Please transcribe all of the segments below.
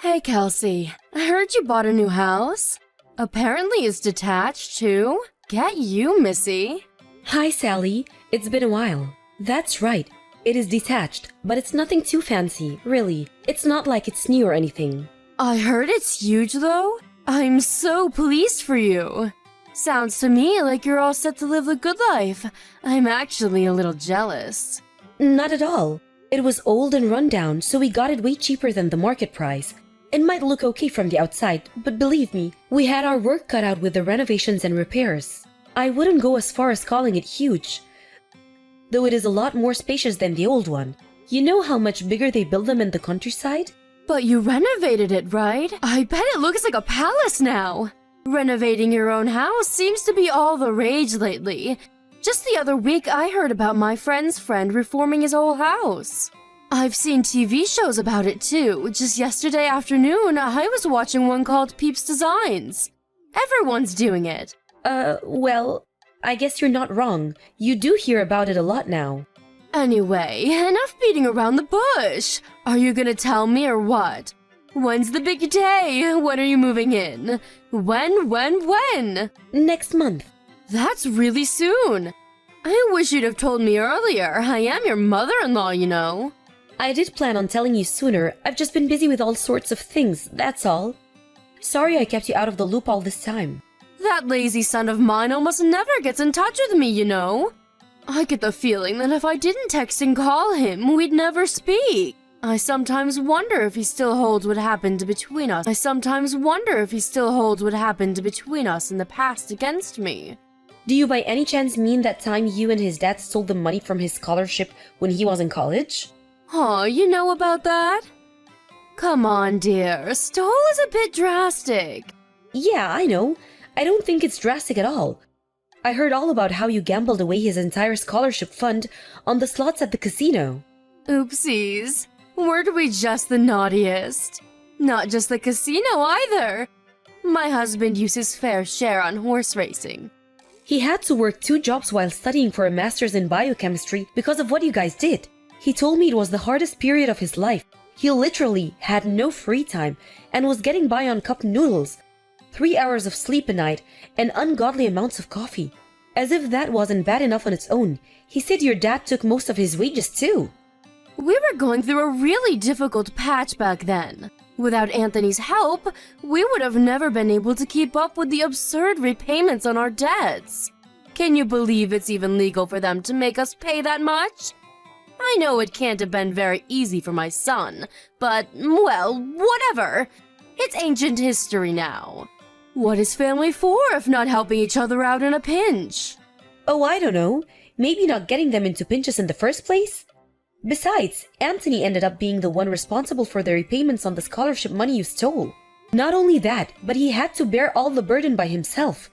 Hey, Kelsey. I heard you bought a new house. Apparently it's detached, too. Get you, Missy. Hi, Sally. It's been a while. That's right. It is detached, but it's nothing too fancy, really. It's not like it's new or anything. I heard it's huge, though. I'm so pleased for you. Sounds to me like you're all set to live the good life. I'm actually a little jealous. Not at all. It was old and run down, so we got it way cheaper than the market price. It might look okay from the outside, but believe me, we had our work cut out with the renovations and repairs. I wouldn't go as far as calling it huge, though it is a lot more spacious than the old one. You know how much bigger they build them in the countryside? But you renovated it, right? I bet it looks like a palace now. Renovating your own house seems to be all the rage lately. Just the other week, I heard about my friend's friend reforming his whole house. I've seen TV shows about it too. Just yesterday afternoon, I was watching one called Peeps Designs. Everyone's doing it. Well, I guess you're not wrong. You do hear about it a lot now. Anyway, enough beating around the bush. Are you gonna tell me or what? When's the big day? When are you moving in? When? Next month. That's really soon. I wish you'd have told me earlier. I am your mother-in-law, you know. I did plan on telling you sooner. I've just been busy with all sorts of things, that's all. Sorry I kept you out of the loop all this time. That lazy son of mine almost never gets in touch with me, you know. I get the feeling that if I didn't text and call him, we'd never speak. I sometimes wonder if he still holds what happened between us. in the past against me. Do you by any chance mean that time you and his dad stole the money from his scholarship when he was in college? Oh, you know about that? Come on, dear. Stole is a bit drastic. Yeah, I know. I don't think it's drastic at all. I heard all about how you gambled away his entire scholarship fund on the slots at the casino. Oopsies. Weren't we just the naughtiest? Not just the casino either. My husband used his fair share on horse racing. He had to work 2 jobs while studying for a master's in biochemistry because of what you guys did. He told me it was the hardest period of his life. He literally had no free time and was getting by on cup noodles, 3 hours of sleep a night, and ungodly amounts of coffee. As if that wasn't bad enough on its own, he said your dad took most of his wages too. We were going through a really difficult patch back then. Without Anthony's help, we would have never been able to keep up with the absurd repayments on our debts. Can you believe it's even legal for them to make us pay that much? I know it can't have been very easy for my son, but, well, whatever. It's ancient history now. What is family for if not helping each other out in a pinch? Oh, I don't know. Maybe not getting them into pinches in the first place? Besides, Anthony ended up being the one responsible for the repayments on the scholarship money you stole. Not only that, but he had to bear all the burden by himself,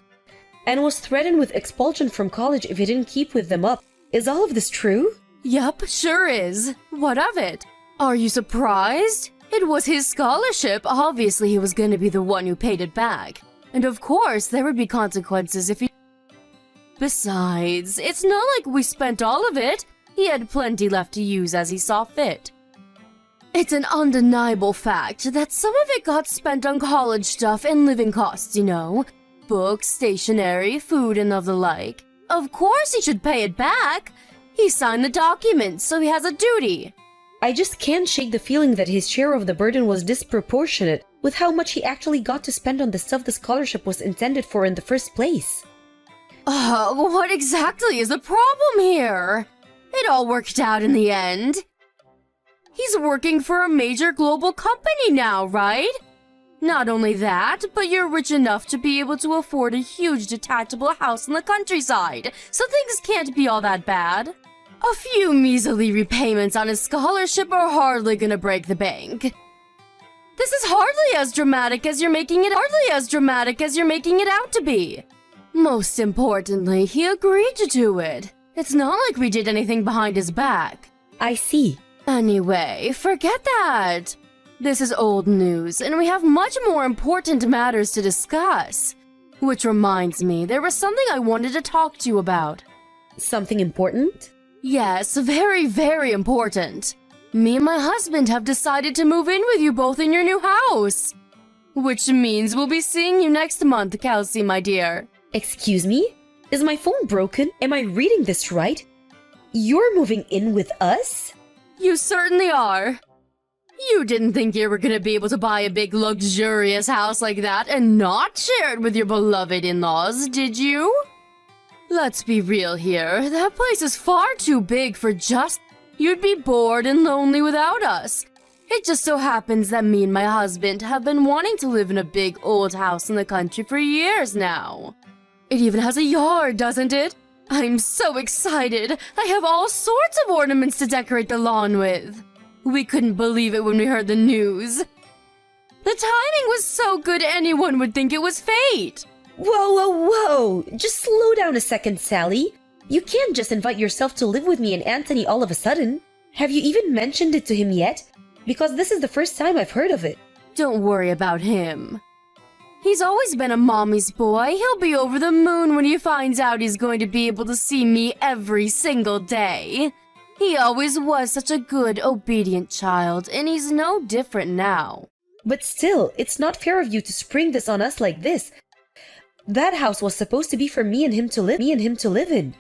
and was threatened with expulsion from college if he didn't keep with them up. Is all of this true? Yup, sure is. What of it? Are you surprised? It was his scholarship. Obviously, he was going to be the one who paid it back. And of course, there would be consequences if he... Besides, it's not like we spent all of it. He had plenty left to use as he saw fit. It's an undeniable fact that some of it got spent on college stuff and living costs, you know. Books, stationery, food, and of the like. Of course he should pay it back. He signed the documents, so he has a duty. I just can't shake the feeling that his share of the burden was disproportionate with how much he actually got to spend on the stuff the scholarship was intended for in the first place. What exactly is the problem here? It all worked out in the end. He's working for a major global company now, right? Not only that, but you're rich enough to be able to afford a huge detachable house in the countryside, so things can't be all that bad. A few measly repayments on his scholarship are hardly gonna break the bank. This is hardly as dramatic as you're making it out to be. Most importantly, he agreed to do it. It's not like we did anything behind his back. I see. Anyway, forget that. This is old news, and we have much more important matters to discuss. Which reminds me, there was something I wanted to talk to you about. Something important? Yes, very, very important. Me and my husband have decided to move in with you both in your new house. Which means we'll be seeing you next month, Kelsey, my dear. Excuse me? Is my phone broken? Am I reading this right? You're moving in with us? You certainly are. You didn't think you were gonna be able to buy a big luxurious house like that and not share it with your beloved in-laws, did you? Let's be real here. That place is far too big for just... You'd be bored and lonely without us. It just so happens that me and my husband have been wanting to live in a big old house in the country for years now. It even has a yard, doesn't it? I'm so excited. I have all sorts of ornaments to decorate the lawn with. We couldn't believe it when we heard the news. The timing was so good anyone would think it was fate. Whoa, whoa, whoa! Just slow down a second, Sally. You can't just invite yourself to live with me and Anthony all of a sudden. Have you even mentioned it to him yet? Because this is the first time I've heard of it. Don't worry about him. He's always been a mommy's boy. He'll be over the moon when he finds out he's going to be able to see me every single day. He always was such a good, obedient child, and he's no different now. But still, it's not fair of you to spring this on us like this. That house was supposed to be for me and him to live in.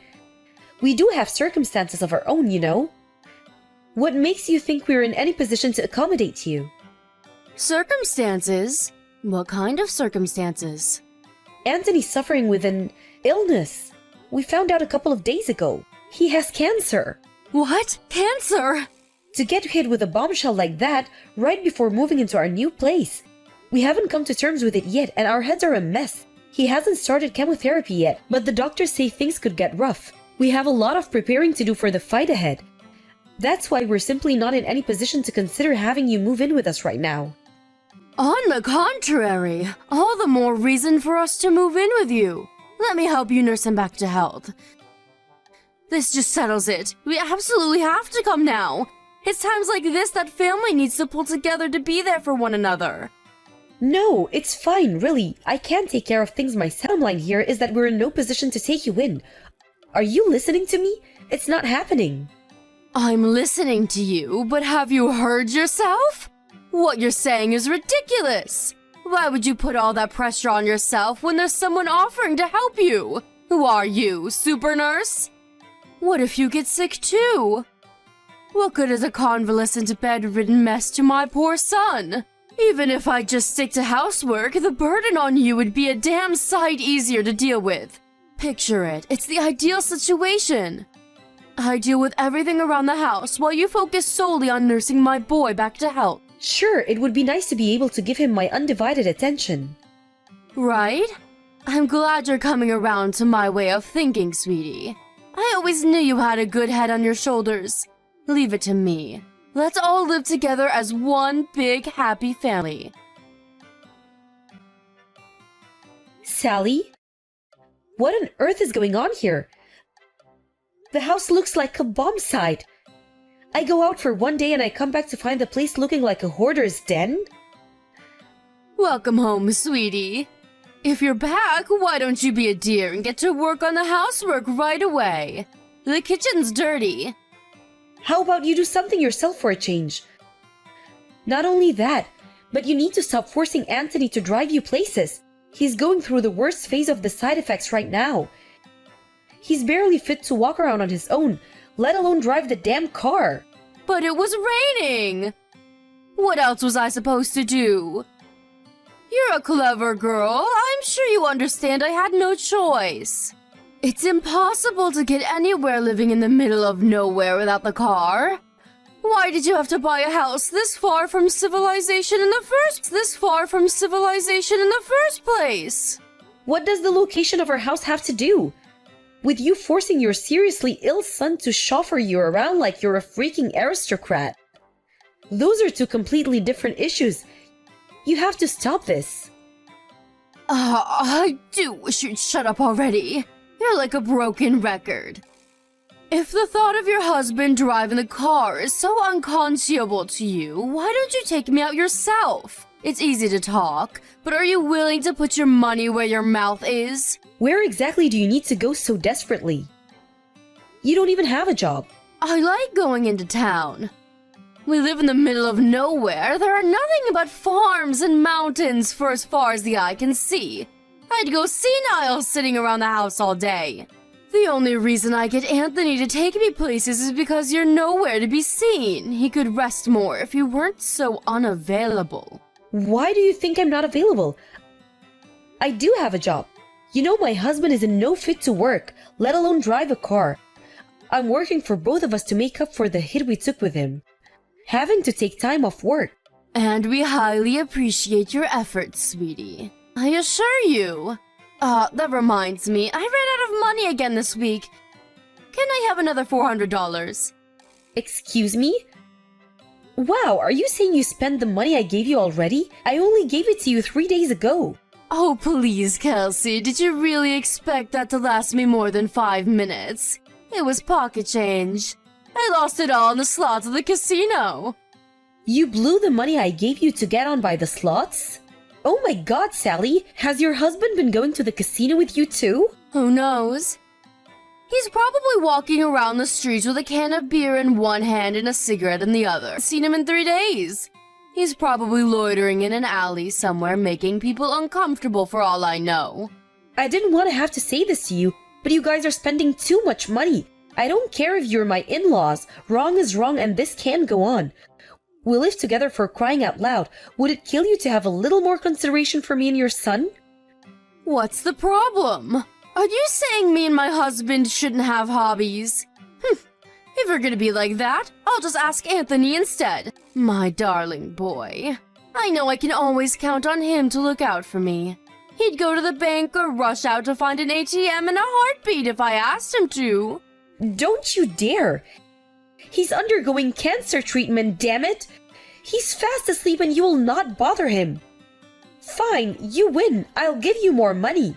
We do have circumstances of our own, you know. What makes you think we're in any position to accommodate you? Circumstances? What kind of circumstances? Anthony's suffering with an illness. We found out a couple of days ago. He has cancer. What? Cancer? To get hit with a bombshell like that right before moving into our new place. We haven't come to terms with it yet and our heads are a mess. He hasn't started chemotherapy yet, but the doctors say things could get rough. We have a lot of preparing to do for the fight ahead. That's why we're simply not in any position to consider having you move in with us right now. On the contrary, all the more reason for us to move in with you. Let me help you nurse him back to health. This just settles it. We absolutely have to come now. It's times like this that family needs to pull together to be there for one another. No, it's fine, really. I can take care of things myself. The line here is that we're in no position to take you in. Are you listening to me? It's not happening. I'm listening to you, but have you heard yourself? What you're saying is ridiculous. Why would you put all that pressure on yourself when there's someone offering to help you? Who are you, super nurse? What if you get sick too? What good is a convalescent bedridden mess to my poor son? Even if I just stick to housework, the burden on you would be a damn sight easier to deal with. Picture it, it's the ideal situation. I deal with everything around the house while you focus solely on nursing my boy back to health. Sure, it would be nice to be able to give him my undivided attention. Right? I'm glad you're coming around to my way of thinking, sweetie. I always knew you had a good head on your shoulders. Leave it to me. Let's all live together as one big happy family. Sally? What on earth is going on here? The house looks like a bomb site. I go out for one day and I come back to find the place looking like a hoarder's den? Welcome home, sweetie. If you're back, why don't you be a dear and get to work on the housework right away? The kitchen's dirty. How about you do something yourself for a change? Not only that, but you need to stop forcing Anthony to drive you places. He's going through the worst phase of the side effects right now. He's barely fit to walk around on his own, let alone drive the damn car. But it was raining. What else was I supposed to do? You're a clever girl. I'm sure you understand I had no choice. It's impossible to get anywhere living in the middle of nowhere without the car. Why did you have to buy a house this far from civilization in the first place? What does the location of our house have to do with you forcing your seriously ill son to chauffeur you around like you're a freaking aristocrat? Those are two completely different issues. You have to stop this. I do wish you'd shut up already. You're like a broken record. If the thought of your husband driving the car is so unconscionable to you, why don't you take me out yourself? It's easy to talk, but are you willing to put your money where your mouth is? Where exactly do you need to go so desperately? You don't even have a job. I like going into town. We live in the middle of nowhere. There are nothing but farms and mountains for as far as the eye can see. I'd go senile sitting around the house all day. The only reason I get Anthony to take me places is because you're nowhere to be seen. He could rest more if you weren't so unavailable. Why do you think I'm not available? I do have a job. You know, my husband is in no fit to work, let alone drive a car. I'm working for both of us to make up for the hit we took with him. Having to take time off work. And we highly appreciate your efforts, sweetie. I assure you. That reminds me, I ran out of money again this week. Can I have another $400? Excuse me? Wow, are you saying you spent the money I gave you already? I only gave it to you 3 days ago. Oh, please, Kelsey, did you really expect that to last me more than 5 minutes? It was pocket change. I lost it all in the slots of the casino. You blew the money I gave you to get on by the slots? Oh my god, Sally, has your husband been going to the casino with you too? Who knows? He's probably walking around the streets with a can of beer in one hand and a cigarette in the other. Seen him in 3 days. He's probably loitering in an alley somewhere making people uncomfortable for all I know. I didn't want to have to say this to you, but you guys are spending too much money. I don't care if you're my in-laws. Wrong is wrong and this can't go on. We live together, for crying out loud. Would it kill you to have a little more consideration for me and your son? What's the problem? Are you saying me and my husband shouldn't have hobbies? If you're gonna be like that, I'll just ask Anthony instead. My darling boy. I know I can always count on him to look out for me. He'd go to the bank or rush out to find an ATM in a heartbeat if I asked him to. Don't you dare! He's undergoing cancer treatment, damn it! He's fast asleep and you will not bother him. Fine, you win. I'll give you more money.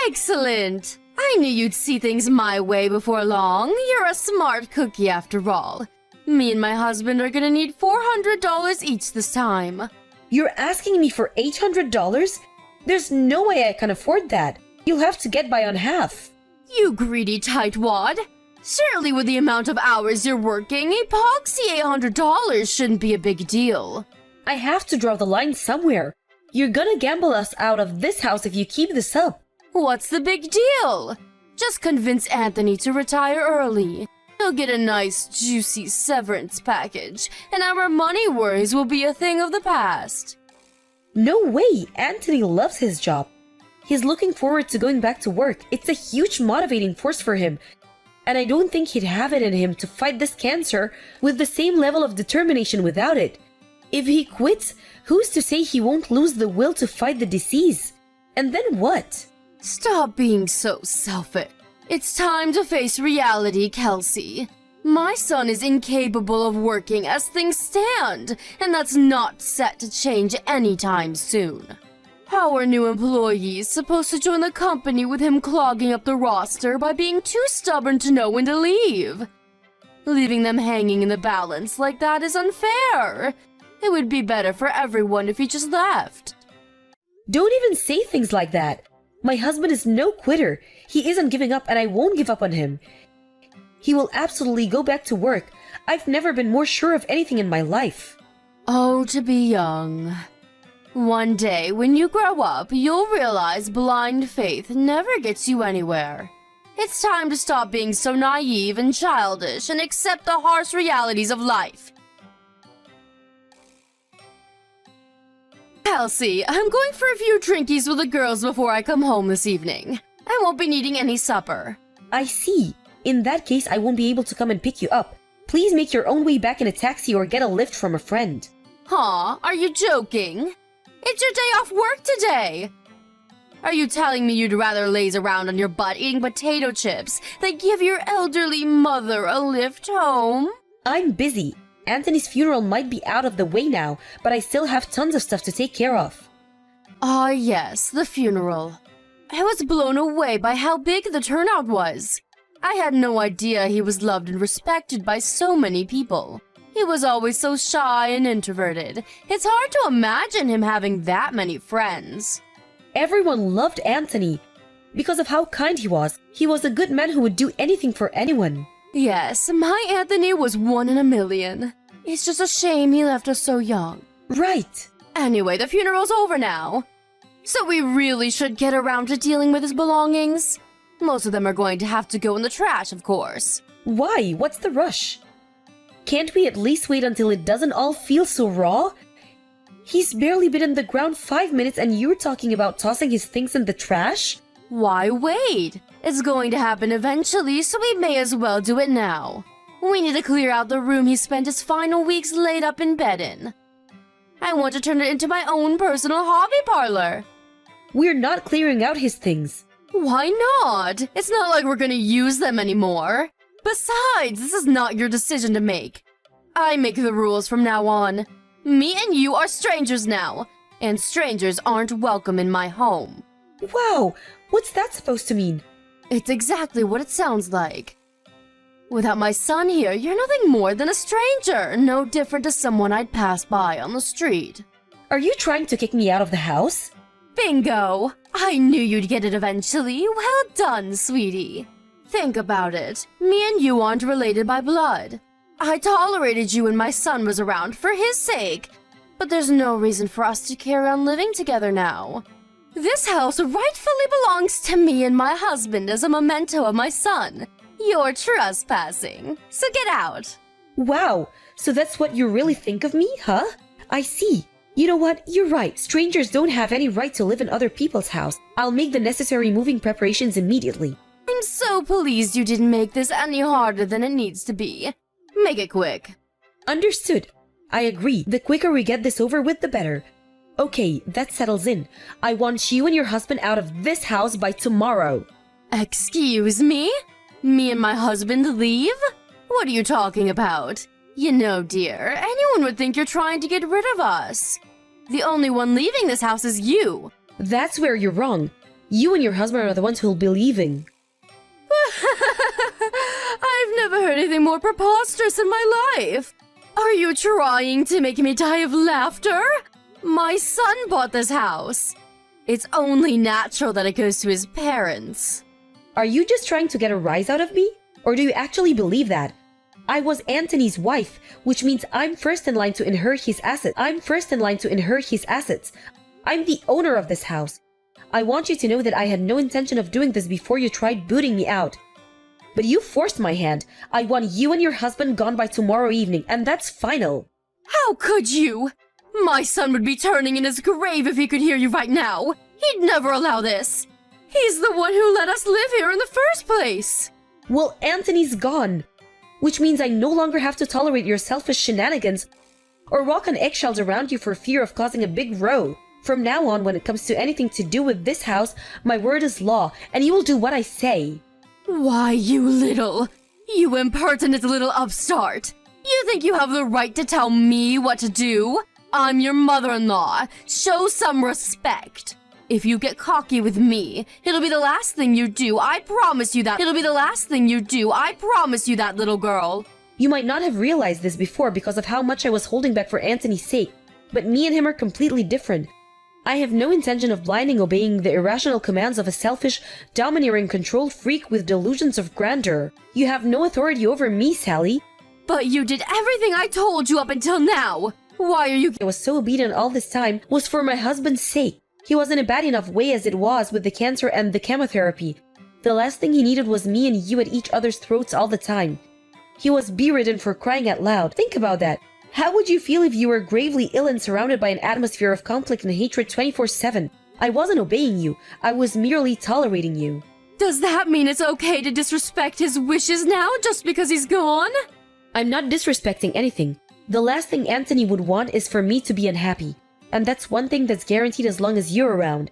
Excellent! I knew you'd see things my way before long. You're a smart cookie after all. Me and my husband are gonna need $400 each this time. You're asking me for $800? There's no way I can afford that. You'll have to get by on half. You greedy tightwad! Surely with the amount of hours you're working, a poxy $800 shouldn't be a big deal. I have to draw the line somewhere. You're gonna gamble us out of this house if you keep this up. What's the big deal? Just convince Anthony to retire early. He'll get a nice, juicy severance package, and our money worries will be a thing of the past. No way! Anthony loves his job. He's looking forward to going back to work. It's a huge motivating force for him. And I don't think he'd have it in him to fight this cancer with the same level of determination without it. If he quits, who's to say he won't lose the will to fight the disease? And then what? Stop being so selfish. It's time to face reality, Kelsey. My son is incapable of working as things stand, and that's not set to change anytime soon. How are new employees supposed to join the company with him clogging up the roster by being too stubborn to know when to leave? Leaving them hanging in the balance like that is unfair. It would be better for everyone if he just left. Don't even say things like that. My husband is no quitter. He isn't giving up and I won't give up on him. He will absolutely go back to work. I've never been more sure of anything in my life. Oh, to be young. One day, when you grow up, you'll realize blind faith never gets you anywhere. It's time to stop being so naive and childish and accept the harsh realities of life. Kelsey, I'm going for a few drinkies with the girls before I come home this evening. I won't be needing any supper. I see. In that case, I won't be able to come and pick you up. Please make your own way back in a taxi or get a lift from a friend. Huh? Are you joking? It's your day off work today! Are you telling me you'd rather laze around on your butt eating potato chips than give your elderly mother a lift home? I'm busy. Anthony's funeral might be out of the way now, but I still have tons of stuff to take care of. Ah, yes, the funeral. I was blown away by how big the turnout was. I had no idea he was loved and respected by so many people. He was always so shy and introverted. It's hard to imagine him having that many friends. Everyone loved Anthony because of how kind he was. He was a good man who would do anything for anyone. Yes, my Anthony was 1 in a million. It's just a shame he left us so young. Right. Anyway, the funeral's over now. So we really should get around to dealing with his belongings. Most of them are going to have to go in the trash, of course. Why? What's the rush? Can't we at least wait until it doesn't all feel so raw? He's barely been in the ground 5 minutes and you're talking about tossing his things in the trash? Why wait? It's going to happen eventually, so we may as well do it now. We need to clear out the room he spent his final weeks laid up in bed in. I want to turn it into my own personal hobby parlor. We're not clearing out his things. Why not? It's not like we're gonna use them anymore. Besides, this is not your decision to make. I make the rules from now on. Me and you are strangers now, and strangers aren't welcome in my home. Wow, what's that supposed to mean? It's exactly what it sounds like. Without my son here, you're nothing more than a stranger, no different to someone I'd pass by on the street. Are you trying to kick me out of the house? Bingo! I knew you'd get it eventually. Well done, sweetie. Think about it. Me and you aren't related by blood. I tolerated you when my son was around for his sake, but there's no reason for us to carry on living together now. This house rightfully belongs to me and my husband as a memento of my son. You're trespassing, so get out. Wow, so that's what you really think of me, huh? I see. You know what? You're right. Strangers don't have any right to live in other people's house. I'll make the necessary moving preparations immediately. I'm so pleased you didn't make this any harder than it needs to be. Make it quick. Understood. I agree. The quicker we get this over with, the better. Okay, that settles in. I want you and your husband out of this house by tomorrow. Excuse me? Me and my husband leave? What are you talking about? You know, dear, anyone would think you're trying to get rid of us. The only one leaving this house is you. That's where you're wrong. You and your husband are the ones who'll be leaving. I've never heard anything more preposterous in my life. Are you trying to make me die of laughter? My son bought this house. It's only natural that it goes to his parents. Are you just trying to get a rise out of me? Or do you actually believe that? I was Anthony's wife, which means I'm first in line to inherit his assets. I'm the owner of this house. I want you to know that I had no intention of doing this before you tried booting me out. But you forced my hand. I want you and your husband gone by tomorrow evening, and that's final. How could you? My son would be turning in his grave if he could hear you right now. He'd never allow this. He's the one who let us live here in the first place. Well, Anthony's gone. Which means I no longer have to tolerate your selfish shenanigans or walk on eggshells around you for fear of causing a big row. From now on, when it comes to anything to do with this house, my word is law, and you will do what I say. Why, you impertinent little upstart. You think you have the right to tell me what to do? I'm your mother-in-law. Show some respect. If you get cocky with me, it'll be the last thing you do. I promise you that. It'll be the last thing you do. I promise you that, little girl. You might not have realized this before because of how much I was holding back for Anthony's sake, but me and him are completely different. I have no intention of blindly obeying the irrational commands of a selfish, domineering control freak with delusions of grandeur. You have no authority over me, Sally. But you did everything I told you up until now. Why are you... I was so obedient all this time was for my husband's sake. He was in a bad enough way as it was with the cancer and the chemotherapy. The last thing he needed was me and you at each other's throats all the time. He was bedridden for crying out loud. Think about that. How would you feel if you were gravely ill and surrounded by an atmosphere of conflict and hatred 24/7? I wasn't obeying you. I was merely tolerating you. Does that mean it's okay to disrespect his wishes now just because he's gone? I'm not disrespecting anything. The last thing Anthony would want is for me to be unhappy. And that's one thing that's guaranteed as long as you're around.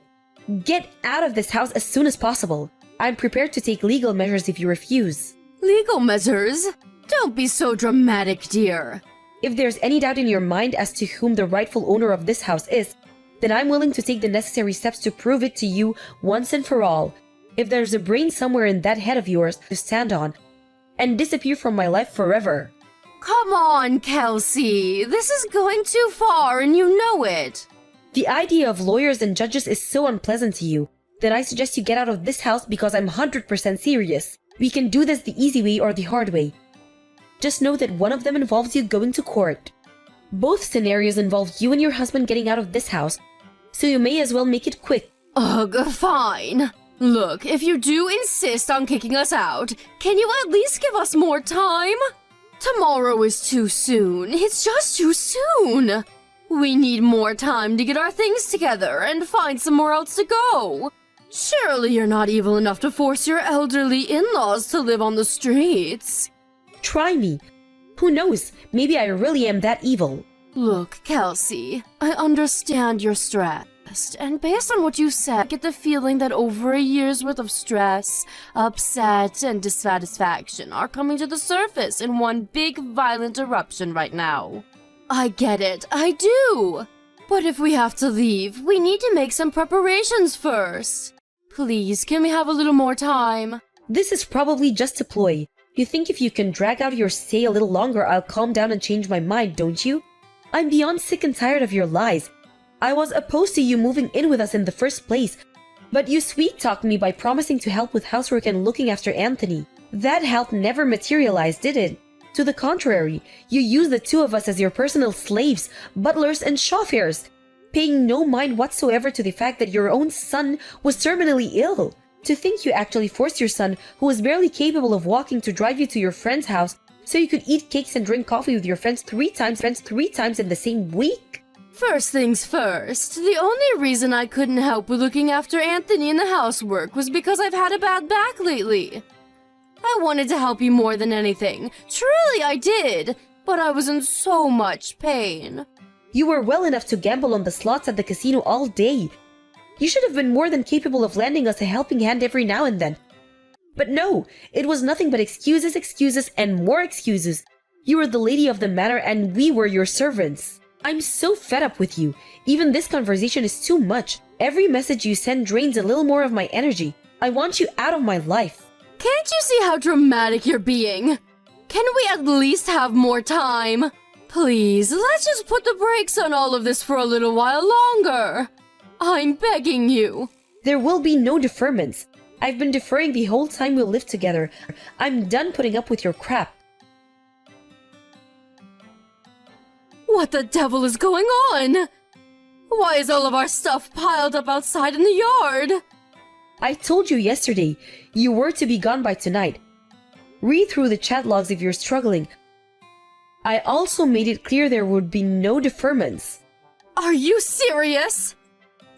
Get out of this house as soon as possible. I'm prepared to take legal measures if you refuse. Legal measures? Don't be so dramatic, dear. If there's any doubt in your mind as to whom the rightful owner of this house is, then I'm willing to take the necessary steps to prove it to you once and for all. If there's a brain somewhere in that head of yours to stand on and disappear from my life forever. Come on, Kelsey. This is going too far and you know it. The idea of lawyers and judges is so unpleasant to you that I suggest you get out of this house because I'm 100% serious. We can do this the easy way or the hard way. Just know that one of them involves you going to court. Both scenarios involve you and your husband getting out of this house, so you may as well make it quick. Ugh, fine. Look, if you do insist on kicking us out, can you at least give us more time? Tomorrow is too soon. It's just too soon. We need more time to get our things together and find somewhere else to go. Surely you're not evil enough to force your elderly in-laws to live on the streets. Try me. Who knows, maybe I really am that evil. Look, Kelsey, I understand you're stressed, and based on what you said, I get the feeling that over a year's worth of stress, upset, and dissatisfaction are coming to the surface in one big violent eruption right now. I get it, I do. But if we have to leave, we need to make some preparations first. Please, can we have a little more time? This is probably just a ploy. You think if you can drag out your stay a little longer, I'll calm down and change my mind, don't you? I'm beyond sick and tired of your lies. I was opposed to you moving in with us in the first place, but you sweet-talked me by promising to help with housework and looking after Anthony. That help never materialized, did it? To the contrary, you used the two of us as your personal slaves, butlers, and chauffeurs, paying no mind whatsoever to the fact that your own son was terminally ill. To think you actually forced your son, who was barely capable of walking, to drive you to your friend's house so you could eat cakes and drink coffee with your friends three times in the same week? First things first, the only reason I couldn't help with looking after Anthony in the housework was because I've had a bad back lately. I wanted to help you more than anything. Truly I did, but I was in so much pain. You were well enough to gamble on the slots at the casino all day. You should have been more than capable of lending us a helping hand every now and then. But no, it was nothing but excuses, and more excuses. You were the lady of the manor and we were your servants. I'm so fed up with you. Even this conversation is too much. Every message you send drains a little more of my energy. I want you out of my life. Can't you see how dramatic you're being? Can we at least have more time? Please, let's just put the brakes on all of this for a little while longer. I'm begging you. There will be no deferments. I've been deferring the whole time we'll live together. I'm done putting up with your crap. What the devil is going on? Why is all of our stuff piled up outside in the yard? I told you yesterday, you were to be gone by tonight. Read through the chat logs if you're struggling. I also made it clear there would be no deferments. Are you serious?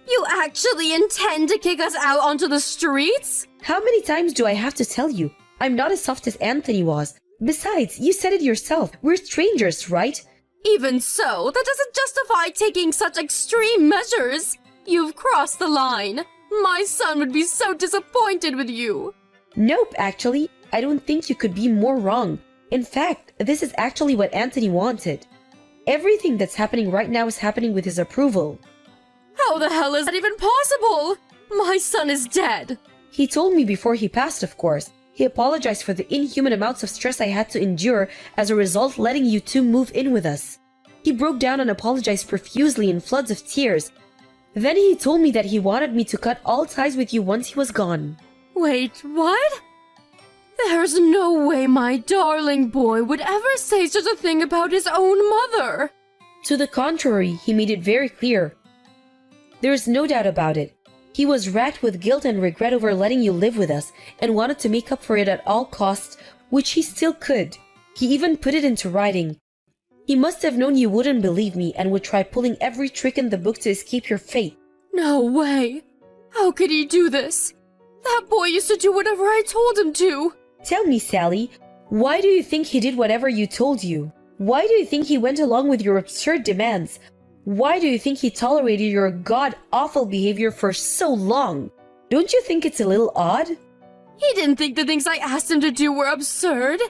You actually intend to kick us out onto the streets? How many times do I have to tell you? I'm not as soft as Anthony was. Besides, you said it yourself. We're strangers, right? Even so, that doesn't justify taking such extreme measures. You've crossed the line. My son would be so disappointed with you. Nope, actually. I don't think you could be more wrong. In fact, this is actually what Anthony wanted. Everything that's happening right now is happening with his approval. How the hell is that even possible? My son is dead. He told me before he passed, of course. He apologized for the inhuman amounts of stress I had to endure as a result letting you two move in with us. He broke down and apologized profusely in floods of tears. Then he told me that he wanted me to cut all ties with you once he was gone. Wait, what? There's no way my darling boy would ever say such a thing about his own mother. To the contrary, he made it very clear. There's no doubt about it. He was racked with guilt and regret over letting you live with us and wanted to make up for it at all costs, which he still could. He even put it into writing. He must have known you wouldn't believe me and would try pulling every trick in the book to escape your fate. No way. How could he do this? That boy used to do whatever I told him to. Tell me, Sally, why do you think he did whatever you told you? Why do you think he went along with your absurd demands? Why do you think he tolerated your god-awful behavior for so long? Don't you think it's a little odd? He didn't think the things I asked him to do were absurd.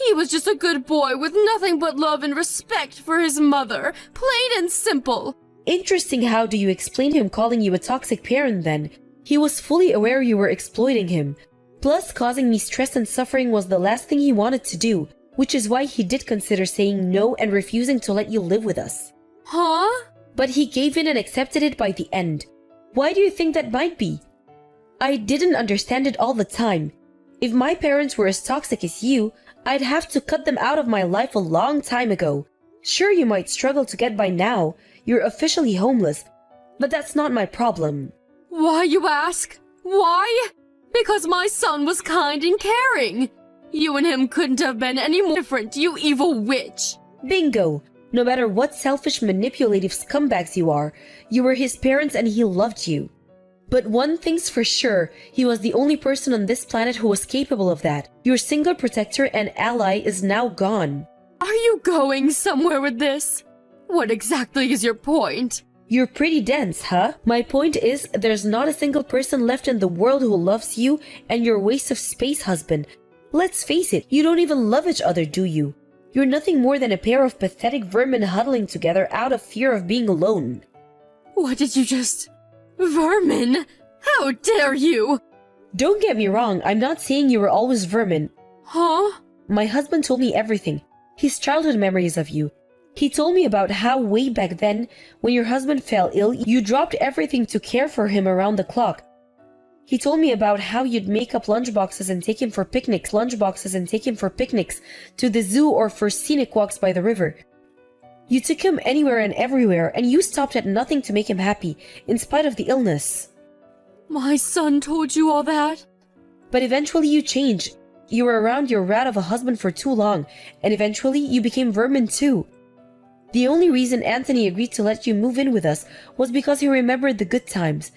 He was just a good boy with nothing but love and respect for his mother, plain and simple. Interesting. How do you explain him calling you a toxic parent then? He was fully aware you were exploiting him. Plus, causing me stress and suffering was the last thing he wanted to do, which is why he did consider saying no and refusing to let you live with us. Huh? But he gave in and accepted it by the end. Why do you think that might be? I didn't understand it all the time. If my parents were as toxic as you, I'd have to cut them out of my life a long time ago. Sure, you might struggle to get by now. You're officially homeless. But that's not my problem. Why, you ask? Why? Because my son was kind and caring. You and him couldn't have been any more different, you evil witch. Bingo! No matter what selfish, manipulative scumbags you are, you were his parents and he loved you. But one thing's for sure, he was the only person on this planet who was capable of that. Your single protector and ally is now gone. Are you going somewhere with this? What exactly is your point? You're pretty dense, huh? My point is, there's not a single person left in the world who loves you and your waste of space husband. Let's face it, you don't even love each other, do you? You're nothing more than a pair of pathetic vermin huddling together out of fear of being alone. What did you just... Vermin? How dare you? Don't get me wrong, I'm not saying you were always vermin. Huh? My husband told me everything. His childhood memories of you. He told me about how way back then, when your husband fell ill, you dropped everything to care for him around the clock. He told me about how you'd make up lunchboxes and take him for picnics, to the zoo or for scenic walks by the river. You took him anywhere and everywhere, and you stopped at nothing to make him happy, in spite of the illness. My son told you all that? But eventually you changed. You were around your rat of a husband for too long, and eventually you became vermin too. The only reason Anthony agreed to let you move in with us was because he remembered the good times.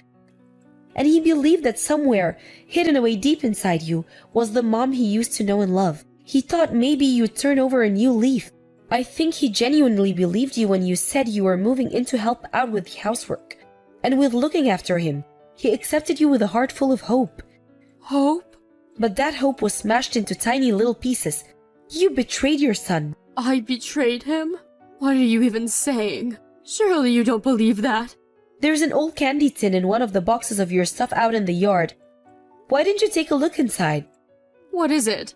And he believed that somewhere, hidden away deep inside you, was the mom he used to know and love. He thought maybe you'd turn over a new leaf. I think he genuinely believed you when you said you were moving in to help out with the housework. And with looking after him, he accepted you with a heart full of hope. Hope? But that hope was smashed into tiny little pieces. You betrayed your son. I betrayed him? What are you even saying? Surely you don't believe that. There's an old candy tin in one of the boxes of your stuff out in the yard. Why didn't you take a look inside? What is it?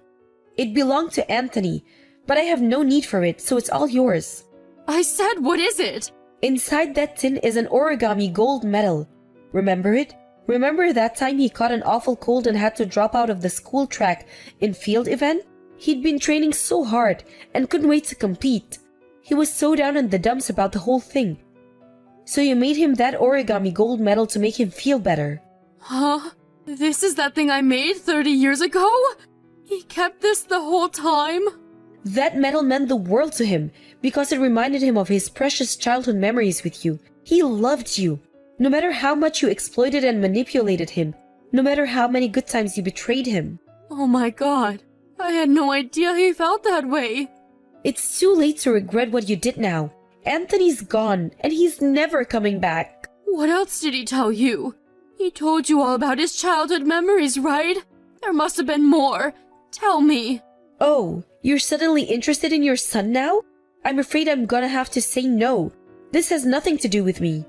It belonged to Anthony, but I have no need for it, so it's all yours. I said, what is it? Inside that tin is an origami gold medal. Remember it? Remember that time he caught an awful cold and had to drop out of the school track in field event? He'd been training so hard and couldn't wait to compete. He was so down in the dumps about the whole thing. So you made him that origami gold medal to make him feel better. Huh? This is that thing I made 30 years ago? He kept this the whole time? That medal meant the world to him because it reminded him of his precious childhood memories with you. He loved you. No matter how much you exploited and manipulated him, no matter how many good times you betrayed him. Oh my god, I had no idea he felt that way. It's too late to regret what you did now. Anthony's gone, and he's never coming back. What else did he tell you? He told you all about his childhood memories, right? There must have been more. Tell me. Oh, you're suddenly interested in your son now? I'm afraid I'm gonna have to say no. This has nothing to do with me.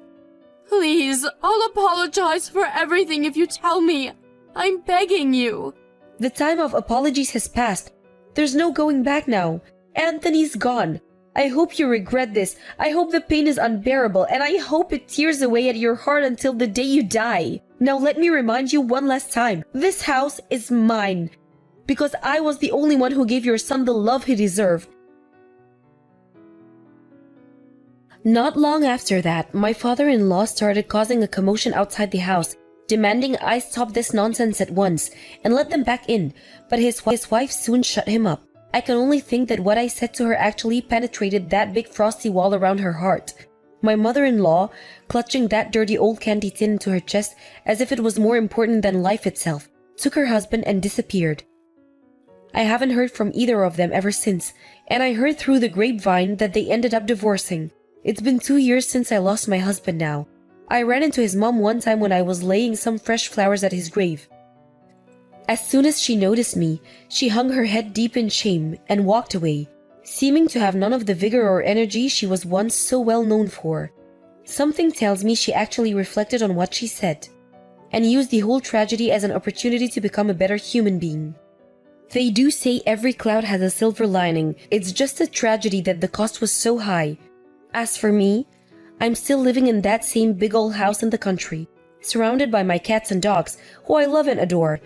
Please, I'll apologize for everything if you tell me. I'm begging you. The time of apologies has passed. There's no going back now. Anthony's gone. I hope you regret this. I hope the pain is unbearable, and I hope it tears away at your heart until the day you die. Now let me remind you one last time. This house is mine. Because I was the only one who gave your son the love he deserved. Not long after that, my father-in-law started causing a commotion outside the house, demanding I stop this nonsense at once and let them back in, but his wife soon shut him up. I can only think that what I said to her actually penetrated that big frosty wall around her heart. My mother-in-law, clutching that dirty old candy tin into her chest as if it was more important than life itself, took her husband and disappeared. I haven't heard from either of them ever since, and I heard through the grapevine that they ended up divorcing. It's been 2 years since I lost my husband now. I ran into his mom one time when I was laying some fresh flowers at his grave. As soon as she noticed me, she hung her head deep in shame and walked away, seeming to have none of the vigor or energy she was once so well known for. Something tells me she actually reflected on what she said, and used the whole tragedy as an opportunity to become a better human being. They do say every cloud has a silver lining. It's just a tragedy that the cost was so high. As for me, I'm still living in that same big old house in the country, surrounded by my cats and dogs, who I love and adore.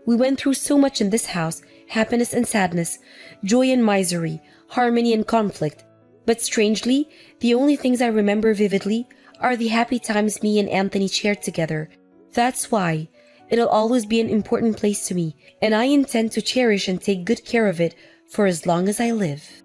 We went through so much in this house, happiness and sadness, joy and misery, harmony and conflict. But strangely, the only things I remember vividly are the happy times me and Anthony shared together. That's why it'll always be an important place to me, and I intend to cherish and take good care of it for as long as I live.